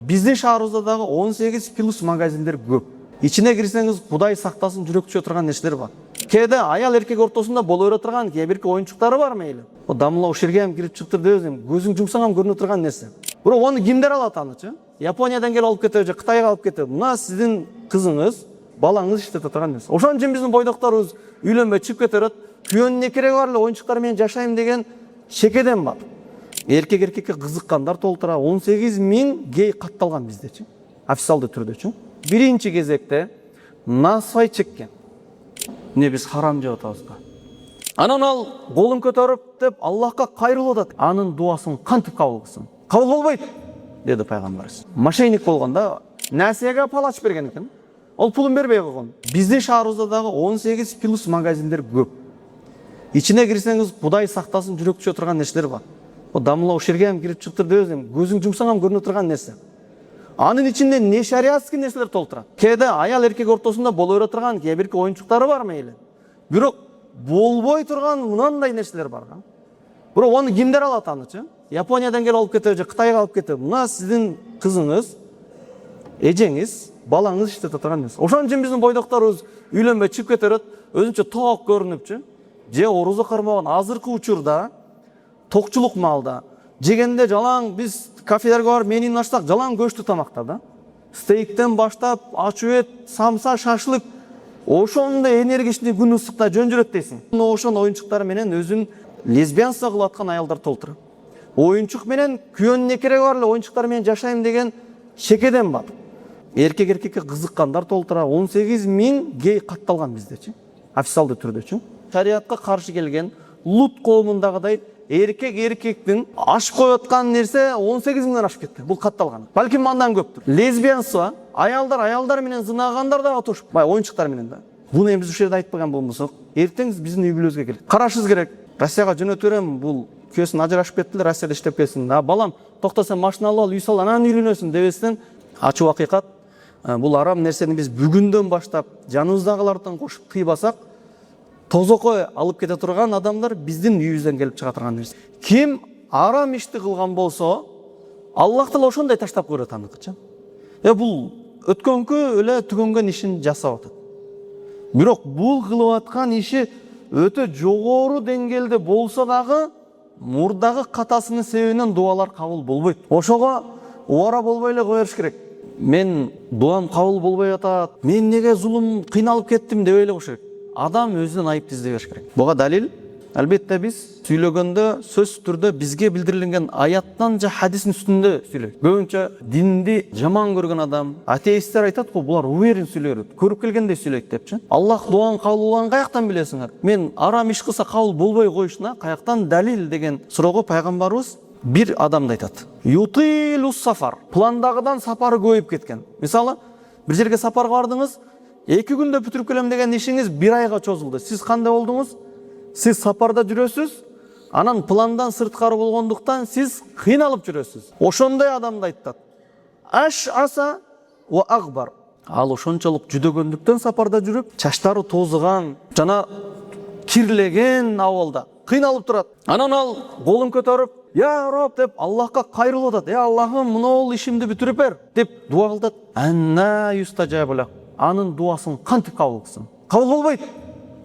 Биздин шаарыбыздагы 18+ магазиндер көп. Ичине кирсеңиз, Кудай сактасын, жүрөкчө турган нерселер бар. Кээде аял эркек ортосунда боло бере турган кээ бирки оюнчуктары бар мейли. О дамла ушергем кирип чыктыр дебесем, көзүң жумсаң көрүнө турган нерсе. Бирок аны кимдер алат анычы? Япониядан келип алып кетеби же Кытайга алып кетеби? Мына сиздин кызыңыз, балаңыз иштете турган нерсе. Ошон үчүн биздин бойдокторубуз үйлөнбөй чыгып кете берет. Күйөөнүн кереги бар эле оюнчуктар менен жашайм деген шекеден бар. Эркек эркекке кызыккандар толтура 18.000 гей катталган биздечи. Официалдуу түрдөчү. Биринчи кезекте насвай чеккен. Не биз харам жеп атабыз го. Анан ал колун көтөрүп деп Аллахка кайрылып атат. Анын дуасын кантип кабыл кылсын? Кабыл болбойт, деди пайгамбарыбыз. Мошенник болгондо насияга палач берген экен. Ол пулун бербей койгон. Биздин шаарыбыздагы 18+ магазиндер көп. Ичине кирсеңиз, Кудай сактасын, жүрөкчө турган нерселер бар. О дамла ушергем кирип чыктыр дебесем, көзүң жумсаң көрүнө турган нерсе. Анын ичинде не шариатский нерселер толтура. Кээде аял эркек ортосунда боло бере турган кээ бирки оюнчуктары бар мейли. Бирок болбой турган мынандай нерселер бар. Бирок аны кимдер алат анычы? Япониядан келип алып кетеби же Кытайга алып кетеби? Мына сиздин кызыңыз, эжеңиз, балаңыз иштете турган нерсе. Ошон үчүн биздин бойдокторубуз үйлөнбөй чыгып кете берет, өзүнчө тоок көрүнүпчү. Же оруза кармаган азыркы учурда токчулук маалда жегенде жалаң, биз кафелерге барып менин ашсак жалаң көчтү тамактар да. Стейктен баштап, ачуу эт, самса, шашлык, ошондой энергичный күн ысыкта жөн жүрөт дейсиң. Ошон оюнчуктар менен өзүн лесбиянство кылып аткан аялдар толтура. Оюнчук менен күйөөнүн кереги бар эле оюнчуктар менен жашайм деген шекеден бар. Эркек эркекке кызыккандар толтура 18.000 гей катталган биздечи. Официалдуу түрдөчү. Шариатка каршы келген Лут коомундагыдай эркек эркектин ашып коюп аткан нерсе 18.000ден ашып кетти. Бул катталган. Балким андан көптүр. Лесбиянство, аялдар менен зынагандар да атышып, оюнчуктар менен да. Буну эми биз ушул жерде айтпаган болмосок, эртең биздин үй-бүлөбүзгө келет. Карашыбыз керек. Россияга жөнөтүп берем, бул күйөөсүн ажырашып кеттилер, Россияда иштеп келсин. Балам, токто сен машина алып ал, үй сал, анан үйлөнөсүн дебестен, ачуу акыйкат, бул арам нерсени биз бүгүндөн баштап жаныбыздагылардан кошуп тыйбасак, тозокой алып кете турган адамдар биздин үйүбүздөн келип чыга турган нерсе. Ким арам ишти кылган болсо, Аллах Таала ошондой таштап койот аныкычы. Бул өткөнкү эле түгөнгөн ишин жасап атат. Бирок бул кылып аткан иши өтө жогору деңгээлде болсо дагы мурдагы катасынын себебинен дуалар кабыл болбойт. Ошого убара болбой эле кое бериш керек. Мен дуам кабыл болбой атат, мен неге зулум кыйналып кеттим дебей эле коюш керек. Адам өзүнөн айып издей бериш керек. Буга далил, албетте биз сүйлөгөндө сөз түрдө бизге билдирилген аяттан же хадистин үстүндө сүйлөйт. Көбүнчө динди жаман көргөн адам, атеисттер айтат го, булар уверен сүйлөйт, көрүп келгендей сүйлөйт депчи. Аллах дуан кабыл болгонун каяктан билесиңер? Мен арам иш кылса кабыл болбой коюшуна каяктан далил деген суроого пайгамбарыбыз бир адамды айтат. Ютилус сафар. Пландагыдан сапары көбөйүп кеткен. Мисалы, бир жерге сапарга бардыңыз, 2 күндө бүтүрүп келем деген ишиңиз 1 айга чозулду. Сиз кандай болдуңуз? Сиз сапарда жүрөсүз, анан пландан сырткары болгондуктан сиз кыйналып жүрөсүз. Ошондой адамды айтат. Аш аса ва агбар. Ал ошончолук жүдөгөндүктөн сапарда жүрүп, чачтары тозуган, жана кирлеген абалда кыйналып турат. Анан ал колун көтөрүп, "Я Роб" деп Аллахка кайрылып атат. Аллахым, мына ишимди бүтүрүп бер" деп дуа кылат. Анна юстажабула. Анын дуасын кантип кабыл кылсын? Кабыл болбойт,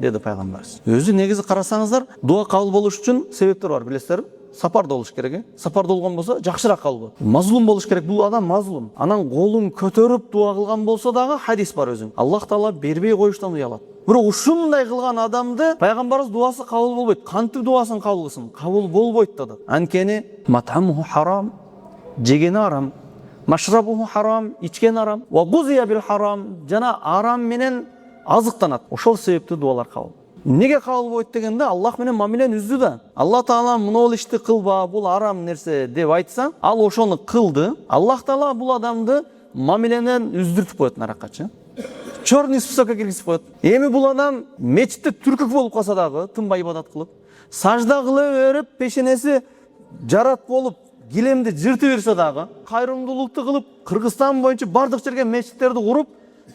деди пайгамбарыбыз. Өзү негизи карасаңыздар, дуа кабыл болуш үчүн себептер бар, билесиздерби? Сапарда болуш керек. Сапарда болгон болсо жакшыраак кабыл болот. Мазлум болуш керек. Бул адам мазлум. Анан колун көтөрүп дуа кылган болсо дагы хадис бар өзүң. Аллах Таала бербей коюштан уялат. Бирок ушундай кылган адамды пайгамбарыбыз дуасы кабыл болбойт. Кантип дуасын кабыл кылсын? Кабыл болбойт деди. Анткени матамуху харам, жегени арам. Машрабуху харам, ичкен арам. Ва гузия бил харам, жана арам менен азыктанат. Ошол себептүү дуалар кабыл. Неге кабыл болбойт дегенде, Аллах менен мамилени үздү да. Алла Таала мына ишти кылба, бул арам нерсе деп айтса, ал ошону кылды. Аллах Таала бул адамды мамиленен үздүртүп коет наракачы. Чорный списокко киргизип коет. Эми бул адам мечитте түркүк болуп калса дагы, тынбай ибадат кылып, сажда кыла берип, пешенеси жарат болуп, килемди жыртып берсе дагы, кайрымдуулукту кылып, Кыргызстан боюнча бардык жерге мечиттерди куруп,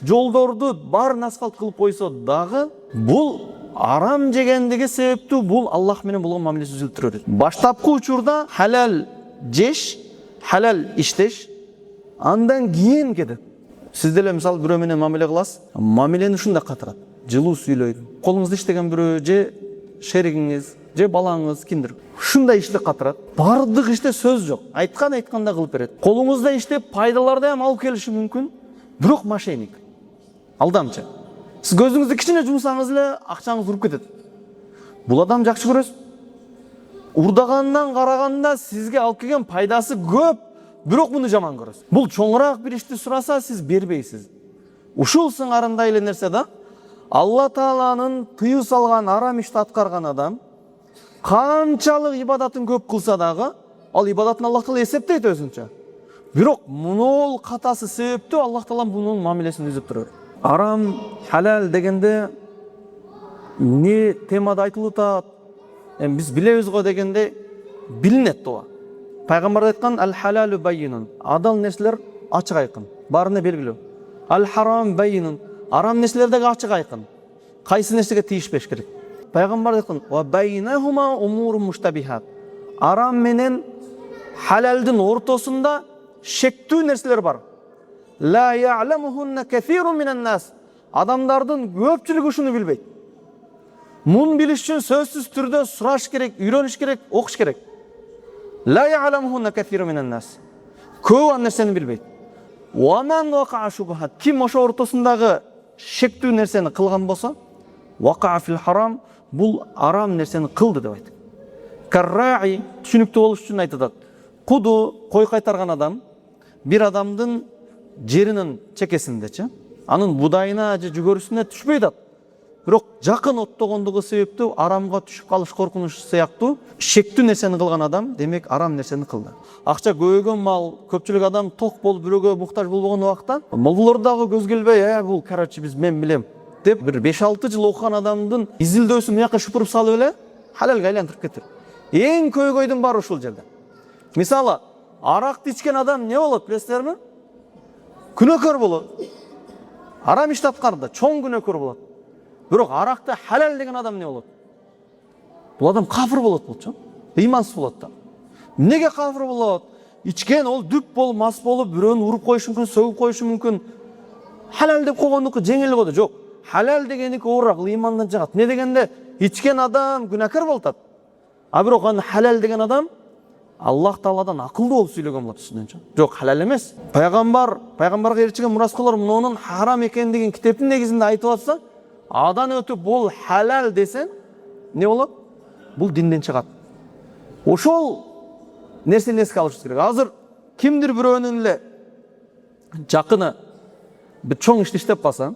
жолдорду баарын асфальт кылып койсо дагы, бул арам жегендиги себептүү, бул Аллах менен болгон мамилеси үзүлүп турат. Баштапкы учурда халал жеш, халал иштеш, Андан кийин кетет. Сиз деле мисалы бирөө менен мамиле кыласыз. Мамилени ушундай катырат. Жылуу сүйлөйдү. Колуңузда иштеген бирөө же шеригиңиз, же балаңыз кимдир. Ушундай ишти катырат. Бардык иште сөз жок. Айтканда кылып берет. Колуңузда иштеп пайдаларды ham алып келиши мүмкүн. Бирок мошенник. Алдамчы. Сиз көзүңүздү кичине жумсаңыз эле акчаңыз уруп кетет. Бул адам жакшы көрөсүз. Урдагандан караганда сизге алып келген пайдасы көп, бирок муну жаман көрөсүз. Бул чоңураак бир ишти сураса сиз бербейсиз. Ушул сыңарындай эле нерсе да. Алла Тааланын тыюу салган арам ишти аткарган адам канчалык ибадатын көп кылса дагы, ал ибадатын Аллах Таала эсептейт өзүнчө. Бирок мунул катасы себептүү Аллах Таала мунун мамилесин үзүп турат. Арам, халал дегенде не темада айтылып атат? Биз билебиз го дегенде билинет туга. Пайгамбар айткан ал-халалу байинун. Адал нерселер ачык айкын, баарына белгилүү. Ал-харам байинун. Арам нерселер дагы ачык айкын. Кайсы нерсеге тийишпеш керек? Пайгамбар айткан: "Ва байинахума умур муштабихат." Арам менен халалдын ортосунда шектүү нерселер бар. Ла я'ламухунна кафирун минан нас. Адамдардын көпчүлүгү ушуну билбейт. Мун билиш үчүн сөзсүз түрдө сураш керек, үйрөнүш керек, окуш керек. Ла я'ламухунна кафирун минан нас. Көп нерсени билбейт. Ва ман вака'a шубхат. Ким ошо ортосундагы шектүү нерсени кылган болсо, вака'a фил харам, бул арам нерсени кылды деп айтат. Карраи, түшүнүктүү болуш үчүн айтат. Куду, кой кайтарган адам, бир адамдын жеринин чекесиндечи, анын будайына же жүгөрүсүнө түшпөй атат. Бирок жакын оттогондугу себептүү арамга түшүп калыш коркунуч сыяктуу шектүү нерсени кылган адам, демек арам нерсени кылды. Акча көбөйгөн мал, көпчүлүк адам ток болуп бирөөгө муктаж болбогон убакта, молдолор дагы көз келбей, бул короче мен билем деп бир 5-6 жыл окуган адамдын изилдөөсүн мыяка шупуруп салып эле халалга айлантырып кетти. Эң көйгөйдүн баары ушул жерде. Мисалы, аракты ичкен адам не болот, билесиздерби? Күнөөкөр болот. Арам ишти аткарды, чоң күнөөкөр болот. Бирок аракты халал деген адам не болот? Бул адам кафир болот болчу. Ыймансыз болот да. Неге кафир болот? Ичкен ол дүп болуп, мас болуп, бирөөнү уруп коюшу мүмкүн, сөгүп коюшу мүмкүн. Халал деп койгондуку жеңил го да жок. Халал дегеники оорураак, ыймандан жагат. Не дегенде ичкен адам күнөөкөр болот. А бирок аны халал деген адам Аллах Тааладан акылдуу болуп сүйлөгөн болот үстүнчө. Жок, халал эмес. Пайгамбарга ээрчиген мураскалар мунун харам экендигин китептин негизинде айтып атса, адан өтүп бул халал десен, не болот? Бул динден чыгат. Ошол нерсени эске алышыбыз керек. Азыр кимдир бирөөнүн эле жакыны бир чоң ишти иштеп калса,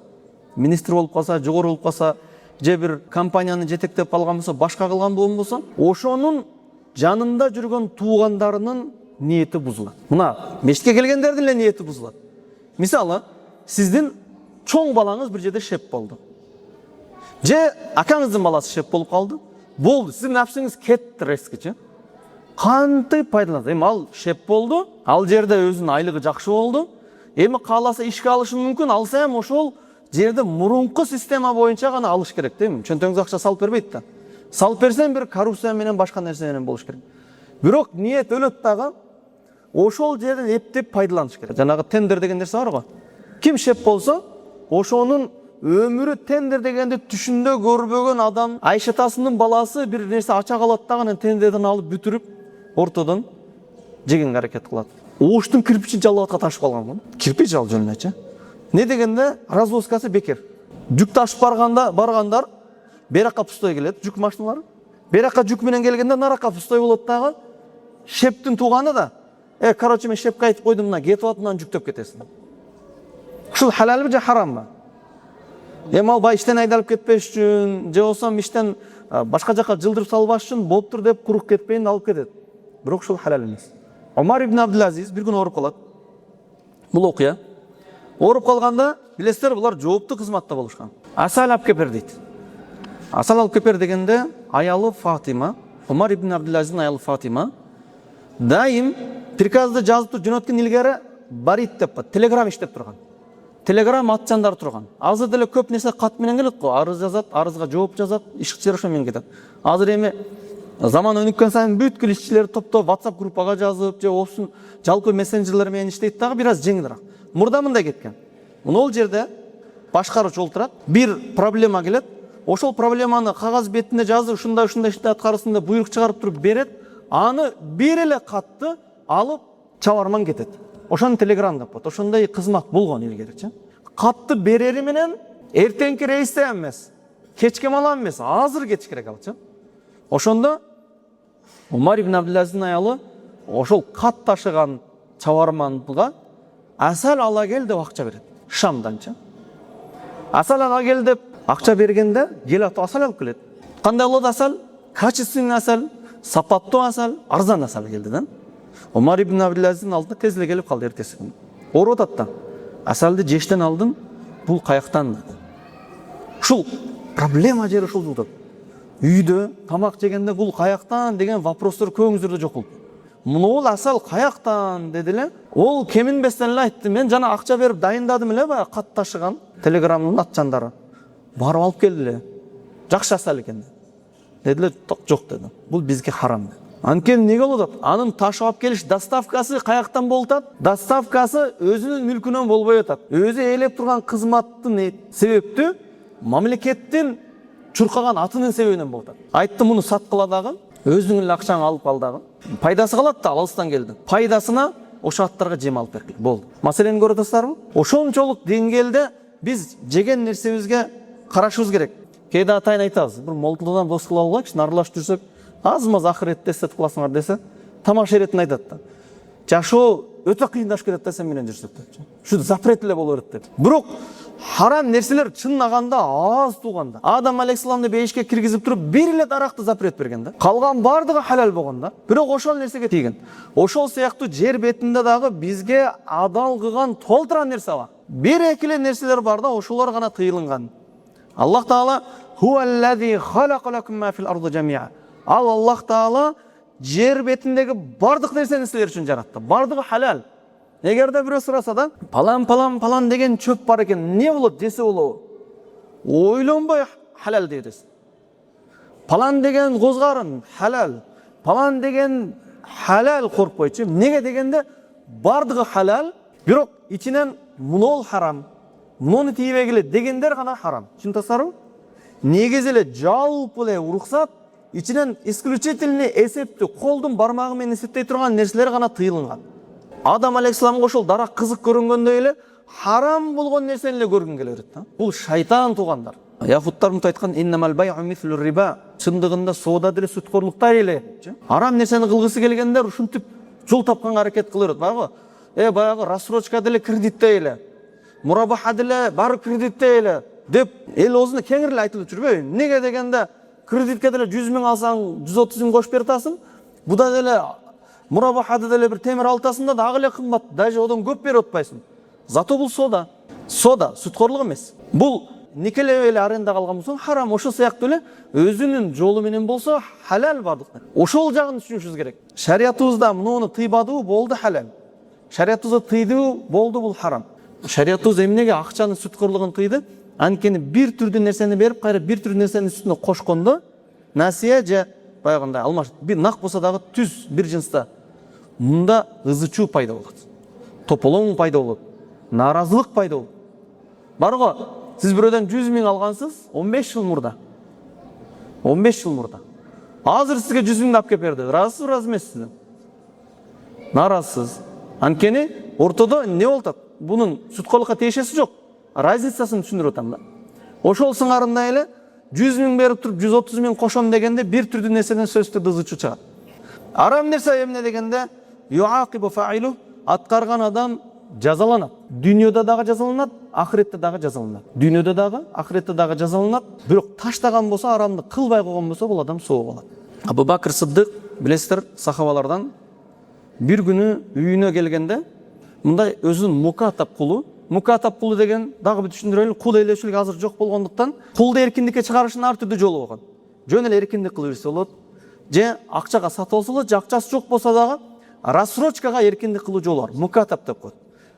министр болуп калса, жогору болуп калса, же бир компанияны жетектеп алган болсо, башка кылган болсо, ошонун жанында жүргөн туугандарынын ниети бузулат. Мына мешитке келгендердин эле ниети бузулат. Мисалы, сиздин чоң балаңыз бир жерде шеп болду. Же акаңыздын баласы шеп болуп калды. Болду, сиздин напсыңыз кетти резкичи. Кантип пайдаланасыз? Эми ал шеп болду, ал жерде өзүнүн айлыгы жакшы болду. Эми кааласа ишке алышы мүмкүн, алса эми ошол жерде мурунку система боюнча гана алыш керек, дейм. Чөнтөңүз акча салып бербейт да. Салып берсем бир коррупция менен башка нерсе менен болуш керек. Бирок ниет өлөт дагы, ошол жерден эптеп пайдаланыш керек. Жанагы тендер деген нерсе бар го. Ким шеп болсо, ошонун өмүрү тендер дегенди түшүндө көрбөгөн адам, Айшатасынын баласы бир нерсе ача калат дагы тендерден алып бүтүрүп, ортодон жегенге аракет кылат. Оштун кирпичин жалап аткан ташып калган го. Кирпич ал жөнүнчө. Не дегенде развозкасы бекер. Жүк ташып баргандар беракка пустой келет, жүк машиналары. Беракка жүк менен келгенде наракка пустой болот дагы. Шептин тууганы да, короче мен шепке айтып койдум, мына кетип атынан жүктөп кетесиң. Ушул халалбы же харамбы? Эми ал бай иштен айдалып кетпеш үчүн, же болсо иштен башка жака жылдырып салбаш үчүн болуптур деп курук кетпейин алып кетет. Бирок ушул халал эмес. Омар ибн Абдул-Азиз бир күн ооруп калат. Бул окуя. Ооруп калганда, билесиздер, булар жооптуу кызматта болушкан. Асал алып кеп бер дейт. Асал алып кеп бер дегенде, аялы Фатима, Омар ибн Абдул-Азиздин аялы Фатима, дайым приказды жазып жөнөткөн илгери барит деп, телеграм иштеп турган. Телеграм атчандар турган. Азыр деле көп нерсе кат менен келет го. Арыз жазат, арызга жооп жазат, иш чыгарыш менен кетет. Азыр эми Заман өнүккөн сайын бүткүл ишчилер топтоп WhatsApp группага жазып, же болсун жалпы мессенджерлер менен иштейт дагы бир аз жеңилирээк. Мурда мындай кеткен. Мына жерде башкаруучу олтурат, бир проблема келет, ошол проблеманы кагаз бетинде жазып, ушундай ишти аткарсын деп буйрук чыгарып туруп берет, аны бир эле катты алып чабарман кетет. Ошону Telegram деп коет. Ошондой кызмат болгон илгеричи. Катты берери менен эртеңки рейсте эмес, кечке малам эмес, азыр кетиш керек алчы. Ошондо Умар ибн Абдулазиздин аялы ошол кат ташыган чабарманга асал ала кел деп акча берет. Шамданчы. Асал ала кел деп акча бергенде келет асал алып келет. Кандай болот асал? Качественный асал, сапаттуу асал, арзан асал келди да. Умар ибн Абдулазиздин алдына тез эле келип калды эртеси күнү. Ооруп атат да. Асалды жештен алдым, бул каяктан dedi. Ушул проблема жери ушул болот. Үйдө тамак жегенде бул каяктан деген вопростор көңүңүздөрдө жок болду. Мунул асал каяктан деди эле. Ол кеминбестен эле айтты. Мен жана акча берип дайындадым эле баягы кат ташыган Телеграмдын атчандары. Барып алып келди эле. Жакшы асал экен деди эле. Жок деди. Бул бизге харам деди. Анткени эмне болот? Анын ташып алып келиш доставкасы каяктан болуп атат? Доставкасы өзүнүн мүлкүнөн болбой атат. Өзү ээлеп турган кызматтын себептүү мамлекеттин чуркаган атынын себебинен болуп атат. Айтты муну саткыла дагы, өзүңүн эле акчаңы алып ал дагы. Пайдасы калат да, алыстан келди. Пайдасына ошо аттарга жем алып бергил. Болду. Маселени көрүп атасыздарбы? Ошончолук деңгээлде биз жеген нерсебизге карашыбыз керек. Кээде атайын айтабыз, бир молдодан дос кыла албайчы, аралашып жүрсөк, азмаз ахиретте эстетип каласыңар десе, тамак шеретин айтат да. Жашоо өтө кыйындашып кетет да сен менен жүрсөк деп. Ушу запрет эле боло берет деп. Бирок харам нерселер чыннаганда аз тууганда. Адам алейхисаламды бейишке киргизип туруп бир эле даракты запрет берген да. Калган бардыгы халал болгон да. Бирок ошол нерсеге тийген. Ошол сыяктуу жер бетинде дагы бизге адал кылган толтуран нерсе бар. Бир эки эле нерселер бар да, ошолор гана тыйылган. Аллах Таала хуаллази халака лакум ма фил арди жамиа. Ал Аллах Таала жер бетиндеги бардык нерсени силер үчүн жаратты. Бардыгы халал. Эгерде бирөө сураса да, палан деген чөп бар экен, эмне болот десе болобу? Ойлонбой халал дейбиз. Палан деген козгарын халал. Палан деген халал коркпойчу. Эмнеге дегенде бардыгы халал, бирок ичинен мунол харам. Муну тийбегиле дегендер гана харам. Түшүнүп негизи эле жалпы эле уруксат ичинен исключительный эсептүү колдун бармагы менен эсептей турган нерселер гана тыйылган. Адам алейхисаламга ошол дарак кызык көрүнгөндөй эле харам болгон нерсени эле көргүн келе берет да. Бул шайтан туугандар. Яхуттар мынтип айткан иннамал бай'у мислу риба. Чындыгында соода деле сүткөрлүктөр эле. Харам нерсени кылгысы келгендер ушинтип жол тапканга аракет кыла берет. Баягы рассрочка деле кредиттей эле. Мурабаха деле баары кредиттей эле деп эл оозуна кеңири эле айтылып жүрбөйбү? Неге дегенде кредитке деле 100 миң алсаң 130 миң кош берип атасың. Буда деле мурабахада деле бир темир алтасың да дагы эле кымбат, даже одан көп берип атпайсың. Зато бул сода. Сода сүткөрлүк эмес. Бул никелеп эле арендага алган болсоң харам, ошол сыяктуу эле өзүнүн жолу менен болсо халал бардык. Ошол жагын түшүнүшүбүз керек. Шариятыбызда муну тыйбадыбы болду халал. Шариятыбызда тыйдыбы болду бул харам. Шариятыбыз эмнеге акчанын сүткөрлүгүн тыйды? Анткени бир түрдүү нерсени берип, кайра бир түрдүү нерсенин үстүнө кошкондо насия же баягындай алмаш бир нак болсо дагы түз бир жынста мында ызычуу пайда болот. Тополоң пайда болот. Нааразылык пайда болот. Барго сиз бирөөдөн 100 миң алгансыз 15 жыл мурда. 15 жыл мурда. Азыр сизге 100 миңди алып кеп берди. Ыраазысыз, ыраазы эмессиз? Нааразысыз. Анткени ортодо эмне болуп атат? Бунун сүткөрлүккө тиешеси жок. Разницасын түшүндүрүп атам да. Ошол сыңарында эле 100 миң берип туруп 130 миң кошом дегенде бир түрдүү нерседен сөзсүз түрдө ызычуу чыгат. Арам нерсе эмне дегенде юакибу фаилу, аткарган адам жазаланат. Дүйнөдө дагы жазаланат, ахиретте дагы жазаланат. Дүйнөдө дагы, ахиретте дагы жазаланат. Бирок таштаган болсо, арамды кылбай койгон болсо, бул адам соо болот. Абу Бакыр Сыддык, билесиздер, сахабалардан бир күнү үйүнө келгенде мындай өзүн мукатап кулу. Мукатап кулу деген дагы бир түшүндүрөлү, кул ээлешүүлүк азыр жок болгондуктан кулду эркиндикке чыгарышынын ар түрдүү жолу болгон. Жөн эле эркиндик кылып берсе болот. Же акчага сатып алса болот, же акчасы жок болсо дагы рассрочкага эркиндик кылуу жолу бар. Мукатап деп коет.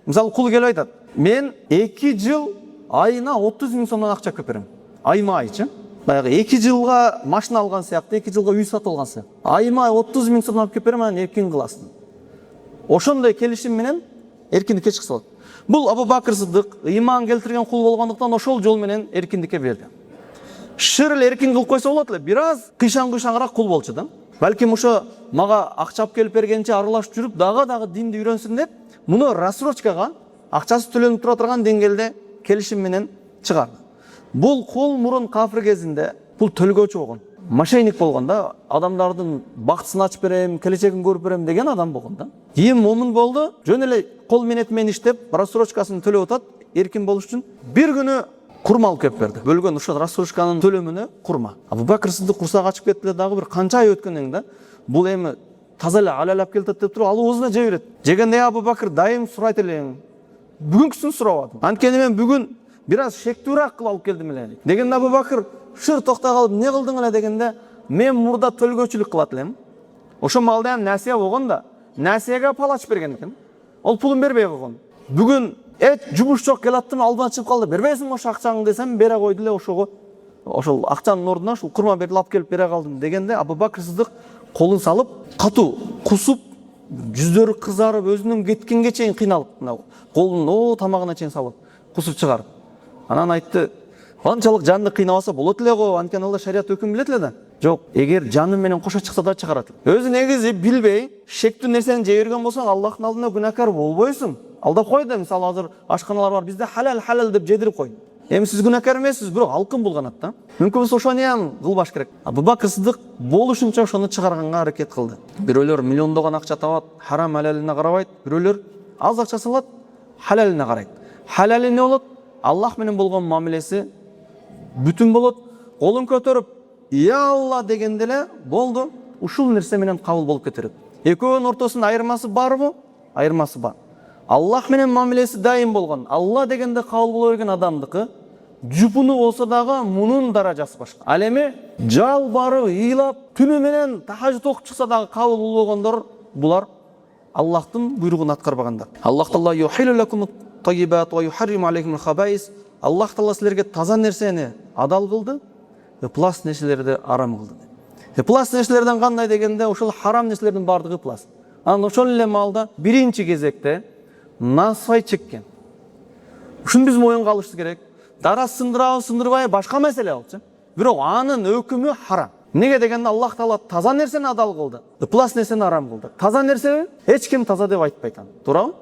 Мисалы кул келип айтат: "Мен 2 жыл айына 30 миң сомдон акча көп берем." Айма айчы. баягы 2 жылга машина алган сыяктуу, 2 жылга үй сатып алган сыяктуу. Айыма 30 миң сом алып келип берем, анан эркин кыласың. Ошондой келишим менен эркиндикке чыкса болот. Бул Абу Бакр Сыддык ыйман келтирген кул болгондуктан ошол жол менен эркиндикке берди. Шыр эле эркин кылып койсо болот эле, бир аз кыйшаң-кыйшаңыраак кул болчу да. Балким ошо мага акча алып келип бергенче аралашып жүрүп, дагы динди үйрөнсүн деп, муну рассрочкага акчасы төлөнүп тура турган деңгээлде келишим менен чыгарды. Бул кул мурун кафир кезинде бул төлгөөчү болгон, мошенник болгон да, адамдардын бактысын ачып берем, келечегин көрүп берем деген адам болгон да. Кийин момун болду, жөн эле кол менен иштеп, рассрочкасын төлөп атат, эркин болуш үчүн бир күнү курма алып келип берди. Бөлгөн ошо рассрочканын төлөмүнө курма. Абу Бакр Сыддык курсак ачып кетти, дагы бир канча ай өткөндөн да, бул эми таза эле алалап келтет деп туруп, алыбызына жей берет. Жегенде Абу Бакр дайым сурайт элем. Бүгүнкүсүн сурабадым. Анткени мен бүгүн бир аз шектүүрөөк кылып алып келдим эле. Дегенде Абу Бакр шыр токтой калып, "Не кылдың эле?" дегенде, "Мен мурда төлгөөчүлүк кылат элем. Ошо малда ham насия болгон да, насияга палач берген экен. Ол пулун бербей койгон. Бүгүн жумуш жок келаттым, алдыма чыгып калды. Бербейсиңби ошо акчаңды десем, бере койду эле ошого. Ошол акчанын ордуна ушул курма берип алып келип бере калдым" дегенде, Абу Бакр Сыддык колун салып, катуу кусуп, жүздөрү кызарып, өзүнүн кеткенге чейин кыйналып, колун тамагына чейин салып, кусуп чыгарып. Анан айтты, "Канчалык жанды кыйнабаса болот эле го, анткени алар шарият өкүм билет эле да." Жок, эгер жаным менен кошо чыкса да чыгарат. Өзү негизи билбей, шектүү нерсени жей берген болсоң, Аллахтын алдында күнәкар болбойсуң. Алдап кой да, мисалы азыр ашканалар бар, бизде халал деп жедирип кой. Эми сиз күнәкар эмессиз, бирок алкын булганат да. Мүмкүн болсо ошону ham кылбаш керек. Абу Бакр Сыддык болушунча ошону чыгарганга аракет кылды. Бирөөлөр миллиондогон акча табат, харам халалына карабайт, бирөөлөр аз акча салат, халалына карайт. Халали эмне болот? Аллах менен болгон мамилеси бүтүн болот. Колун көтөрүп, "Я Алла" дегенде эле болду, ушул нерсе менен кабыл болуп кетет. Экөөнүн ортосунда айырмасы барбы? Айырмасы бар. Аллах менен мамилеси дайым болгон, Алла дегенде кабыл боло берген адамдыкы жупуну болсо дагы мунун даражасы башка. Ал эми жал барып, ыйлап, түнү менен тахажжуд окуп чыкса дагы кабыл болбогондор, булар Аллахтын буйругун аткарбагандар. Аллах Таала юхилу лакум таййибат ва юхарриму алейкум хабаис. Аллах Таала силерге таза нерсени адал кылды, ыплас нерселерди арам кылды. Ыплас нерселерден кандай дегенде, ошол харам нерселердин бардыгы ыплас. Анан ошол эле маалда биринчи кезекте насвай чеккен. Ушуну биз моюнга алышыбыз керек. Дара сындырабы, сындырбайбы башка маселе болчу. Бирок анын өкүмү харам. Неге дегенде Аллах Таала таза нерсени адал кылды, ыплас нерсени арам кылды. Таза нерсе эч ким таза деп айтпайт аны. Туурабы?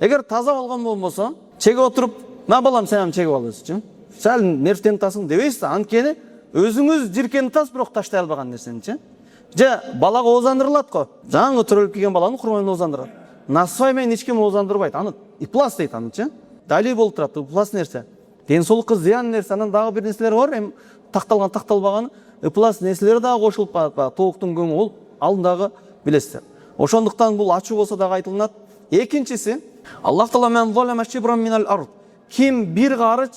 Эгер таза болгон болбосо, чегип отуруп, "На балам, сен ham чегип аласың" сәл нервтенип атасың дебейсиз. Анткени өзүңүз жиркенип атасыз, бирок таштай албаган нерсени. Же балага оозандырылат го. Жаңы төрөлүп келген баланы курман оозандырат. Насвай менен эч ким оозандырбайт. Аны ыплас дейт анычы. Далил болуп турат, ыплас нерсе. Ден соолукка зыян нерсе, анан дагы бир нерселер бар, эми такталган, такталбаган ыплас нерселер дагы кошулуп калат. Тооктун көңү ол алдындагы билесиздер. Ошондуктан бул ачуу болсо дагы айтылынат. Экинчиси, Аллах Таала мен залама шибран минал ард. Ким бир карыч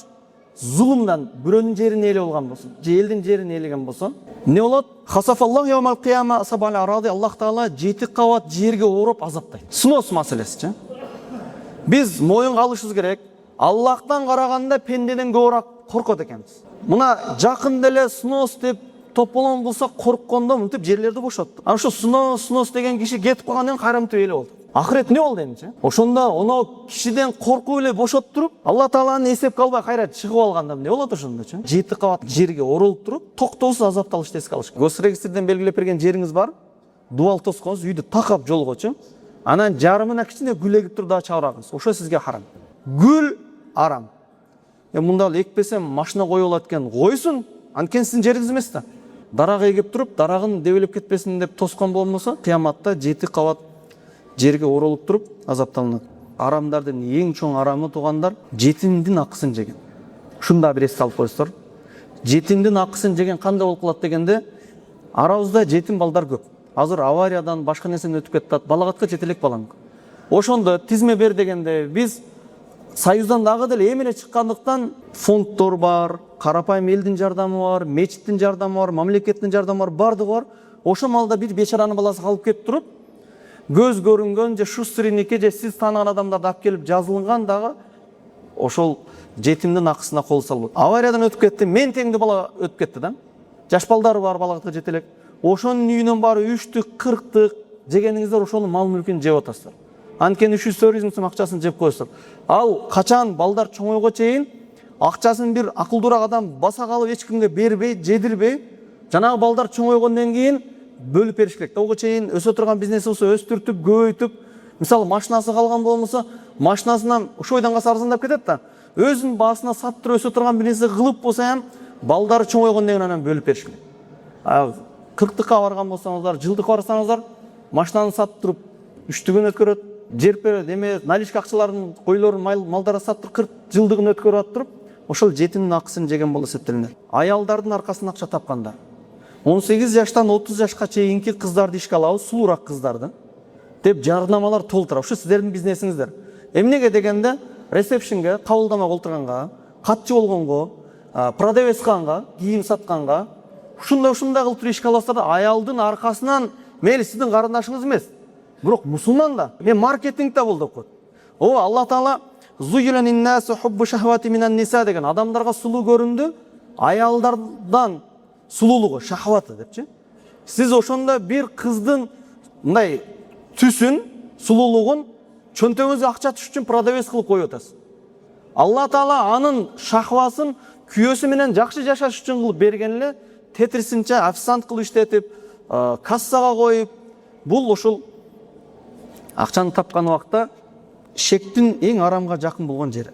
зулумдан бирөөнүн жерин ээлеп алган болсо, же элдин жерин ээлеген болсо, эмне болот? Хасафаллаху яумал кияма асабал аради. Аллах Таала 7 кабат жерге ороп азаптайт. Снос маселеси. Биз моюнга алышыбыз керек. Аллахтан караганда пендеден көбүрөөк коркот экенбиз. Мына жакында эле снос деп тополон кылса корккондо мынтип жерлерди бошотту. Ана ошо снос деген киши кетип калгандан кийин кайрамтып эле болду. Ахирет не болду эмчи? Ошондо оноо кишиден коркуп эле бошотуп туруп, Алла Тааланы эсепке албай кайра чыгып алганда эмне болот ошондочу? 7 кабат жерге оролуп туруп, токтоосуз азапталышты эске алыш. Госрегистрден белгилеп берген жериңиз бар. Дуал тосконуз, үйдү такап жолгочу. Анан жарымына кичине гүл эгип туруп дагы чабырагыңыз. Ошо сизге харам. Гүл арам. Мында экпесем машина коюп алат экен, койсун. Анткени сиздин жериңиз эмес да. Дарак эгип туруп, дарагын дебелеп кетпесин деп тоскон болмосо, кыяматта 7 кабат жерге оролуп туруп азапталынат. Арамдардын эң чоң арамы туугандар жетимдин акысын жеген. Ушунда бир эсте алып коесуздар. Жетимдин акысын жеген кандай болуп калат дегенде, арабызда жетим балдар көп. Азыр авариядан башка нерседен өтүп кетет, балагатка жете элек балаң. Ошондо тизме бер дегенде биз Союздан дагы деле эмеле чыккандыктан фонддор бар, карапайым элдин жардамы бар, мечиттин жардамы бар, мамлекеттин жардамы бар, бардыгы бар. Ошо малда бир бечаранын баласы калып кетип туруп, көз көрүнгөн же шустриники же сиз тааныган адамдарды алып келип жазылган дагы ошол жетимдин акысына кол салып. Авариядан өтүп кетти, мен теңдүү бала өтүп кетти да. жаш балдары бар, балагатка жете элек. Ошонун үйүнөн баары 3-тік, 40-тік жегениңиздер ошонун мал мүлкүн жеп атасыздар. Анткени үчү туризм акчасын жеп коесуздар. Ал качан балдар чоңойго чейин акчасын бир акылдуураак адам баса калып эч кимге бербей, жедирбей, жанагы балдар чоңойгондон кийин бөлүп бериш керек. Ого чейин өсө турган бизнеси болсо өстүртүп, көбөйтүп, мисалы машинасы калган болмосо, машинасынан ошо ойдан калса арзандап кетет да. Өзүнүн баасына саттырып өсө турган бизнеси кылып болсо ham балдары чоңойгондон кийин анан бөлүп бериш керек. 40-тыкка барган болсоңуздар, жылдык барсаңыздар, машинаны саттырып 3-түгүн өткөрөт, жерп берет, эме наличка акчаларын, койлорун, малдарын саттырып 40 жылдыгын өткөрүп атып, ошол жетимдин акысын жеген болуп эсептелинет. Аялдардын аркасынан акча тапкандар. 18 жаштан 30 жашка чейинки кыздарды ишке алабыз, сулуураак кыздарды деп жарнамалар толтурат. Ушу сиздердин бизнесиңиздер. Эмнеге дегенде, ресепшнге, кабылдамага олтурганга, катчы болгонго, продавец кылганга, кийим сатканга, ушундай кылып туруп ишке аласыздар да, аялдын аркасынан мейли сиздин карындашыңыз эмес, бирок мусулман да. Мен маркетингде болду окут. Алла Таала зуйюланин-насу хуббу шахвати минан ниса деген, адамдарга сулуу көрүндү, аялдардан сулуулугу, шахваты депчи. Сиз ошондо бир кыздын мындай түсүн, сулуулугун чөнтөгүңүзгө акча түш үчүн продавец кылып коюп атасыз. Алла Таала анын шахвасын күйөөсү менен жакшы жашаш үчүн кылып берген эле, тетрисинче официант кылып иштетип, кассага коюп, бул ушул акчаны тапкан убакта шектин эң арамга жакын болгон жери.